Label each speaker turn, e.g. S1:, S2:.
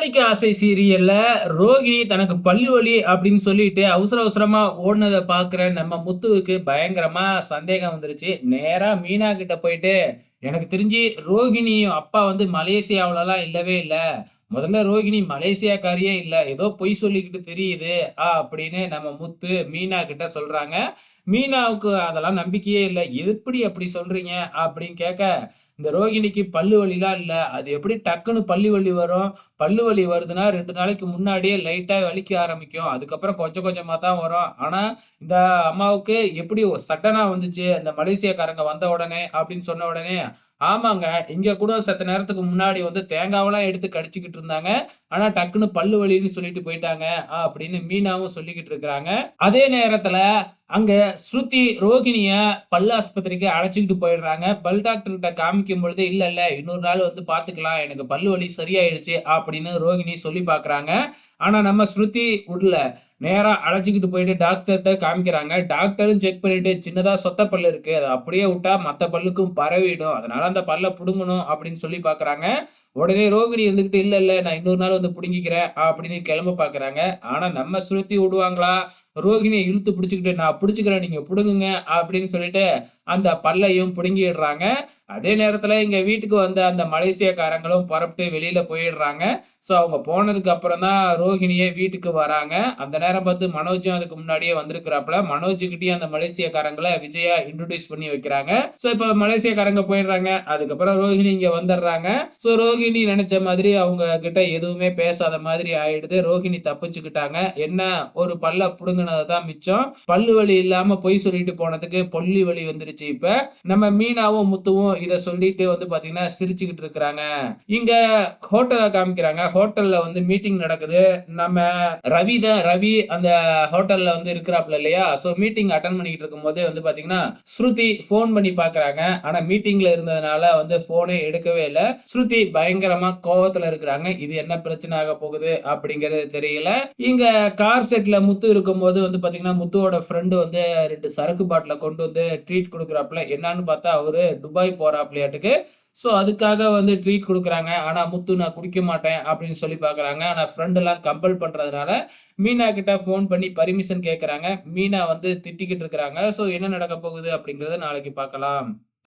S1: கண்ணடிக்க ஆசை சீரியல்ல ரோகிணி தனக்கு பல்லு வலி அப்படின்னு சொல்லிட்டு அவசர அவசரமா ஓடுனத பார்க்குற நம்ம முத்துவுக்கு பயங்கரமா சந்தேகம் வந்துருச்சு. நேரா மீனா கிட்ட போயிட்டு, "எனக்கு தெரிஞ்சு ரோகிணி அப்பா வந்து மலேசியாவுலலாம் இல்லவே இல்ல. முதல்ல ரோகிணி மலேசியாக்காரியே இல்ல. ஏதோ பொய் சொல்லிக்கிட்டு திரியுது." அப்படின்னு நம்ம முத்து மீனா கிட்ட சொல்றாங்க. மீனாவுக்கு அதெல்லாம் நம்பிக்கையே இல்ல. "எப்படி அப்படி சொல்றீங்க?" அப்படின்னு கேட்க, இந்த ரோகிணிக்கு பல்லு வலிலாம் இல்ல. அது எப்படி டக்குனு பல்லு வலி வரும்? பல்லு வலி வருதுன்னா 2 நாளைக்கு முன்னாடியே லைட்டா வலிக்க ஆரம்பிக்கும். அதுக்கப்புறம் கொஞ்சம் கொஞ்சமா தான் வரும். ஆனா, இந்த அம்மாவுக்கு எப்படி சடனா வந்துச்சு, இந்த மலேசியாக்காரங்க வந்த உடனே அப்படின்னு சொன்ன உடனே, ஆமாங்க. இங்க கூட செத்த நேரத்துக்கு முன்னாடி வந்து தேங்காவெல்லாம் எடுத்து கடிச்சுக்கிட்டு இருந்தாங்க. ஆனா டக்குனு பல்லு வலின்னு சொல்லிட்டு போயிட்டாங்க. அப்படின்னு மீனாவும் சொல்லிக்கிட்டு இருக்கிறாங்க. அதே நேரத்துல அங்க ஸ்ருதி ரோகிணிய பல் ஆஸ்பத்திரிக்கு அழைச்சுக்கிட்டு போயிடுறாங்க. பல் டாக்டர் கிட்ட காமிக்கும் பொழுது, "இல்ல, இல்ல இன்னொரு நாள் வந்து பார்த்துக்கலாம். எனக்கு பல்லு வலி சரியாயிடுச்சு." அப்படின்னு ரோகிணி சொல்லி பார்க்குறாங்க. ஆனா நம்ம ஸ்ருதி உட்ல. நேரா அழைச்சுக்கிட்டு போயிட்டு டாக்டர்ட்ட காமிக்கிறாங்க. டாக்டரும் செக் பண்ணிட்டு, "சின்னதா சொத்த பல்லு இருக்கு. அத அப்படியே விட்டா மத்த பல்லுக்கும் பரவிடும். அதனால அந்த பல்ல புடுங்கணும்." அப்படின்னு சொல்லி பார்க்குறாங்க. உடனே ரோகிணி இருந்துகிட்டு, "இல்ல, இல்ல நான் இன்னொரு நாள் வந்து புடுங்கிக்கிறேன்." அப்படின்னு கிளம்ப பார்க்குறாங்க. ஆனா நம்ம ஸ்ருதி விடுவாங்களா? ரோகிணிய இழுத்து பிடிச்சுக்கிட்டு, "நான் பிடிச்சுக்கிறேன். நீங்க புடுங்குங்க." அப்படின்னு சொல்லிட்டு அந்த பல்லையும் புடுங்கிடுறாங்க. அதே நேரத்துல எங்க வீட்டுக்கு வந்த அந்த மலேசியாக்காரங்களும் புறப்பட்டு வெளியில போயிடுறாங்க. ஸோ அவங்க போனதுக்கு அப்புறம் தான் ரோகிணியே வீட்டுக்கு வராங்க. அந்த நேரம் பார்த்து மனோஜும் அதுக்கு முன்னாடியே வந்திருக்கிறாப்புல. மனோஜ்கிட்டயும் அந்த மலேசியாக்காரங்கள விஜயா இன்ட்ரோடியூஸ் பண்ணி வைக்கிறாங்க. ஸோ இப்ப மலேசியாக்காரங்க போயிடுறாங்க. அதுக்கப்புறம் ரோகிணி இங்க வந்துடுறாங்க. ஸோ ரோகிணி நெனச்ச மாதிரி அவங்க கிட்ட எதுவுமே பேசாத மாதிரி ஆயிடுது. ரோகிணி தப்பிச்சுக்கிட்டாங்க. என்ன ஒரு பல்ல புடுங்குனது தான் மிச்சம். பல்லு வலி இல்லாம பொய் சொல்லிட்டு போனதுக்கு பொல்லி வலி வந்துருச்சு இப்ப. நம்ம மீனாவும், முத்துவும் இத சொல்லிட்டு வந்து பாத்தீங்கன்னா சிரிச்சுக்கிட்டு இருக்கிறாங்க. இங்க ஹோட்டல காமிக்கிறாங்க. ஹோட்டல்ல வந்து மீட்டிங் நடக்குது. நம்ம ரவி அந்த ஹோட்டல்ல வந்து இருக்கிறாப்ல இல்லையா? சோ மீட்டிங் அட்டெண்ட் பண்ணிட்டு இருக்கும்போது வந்து பாத்தீங்கன்னா, ஸ்ருதி ஃபோன் பண்ணி பாக்குறாங்க. ஆனா மீட்டிங்ல இருந்ததுனால வந்து ஃபோனே எடுக்கவே இல்ல. ஸ்ருதி பயங்கரமா கோவத்துல இருக்கிறாங்க. இது என்ன பிரச்சனை ஆக போகுது அப்படிங்கிறது தெரியல. இங்க கார் செட்ல முத்து இருக்கும்போது வந்து பாத்தீங்கன்னா, முத்துவோட ஃப்ரெண்ட் வந்து 2 சரக்கு பாட்டில கொண்டு வந்து ட்ரீட் குடுக்குறாப்ல. என்னான்னு பார்த்தா அவரு துபாய் போறாப்லயாட்டுக்கு. ஸோ அதுக்காக வந்து ட்ரீட் குடுக்குறாங்க. ஆனா முத்து நான் குடிக்க மாட்டேன் அப்படின்னு சொல்லி பார்க்குறாங்க. ஆனா ஃப்ரெண்ட் எல்லாம் கம்பல் பண்றதுனால, மீனா கிட்ட ஃபோன் பண்ணி பர்மிஷன் கேட்கறாங்க. மீனா வந்து திட்டிக்கிட்டு இருக்கிறாங்க. ஸோ என்ன நடக்க போகுது அப்படிங்கிறத நாளைக்கு பார்க்கலாம்.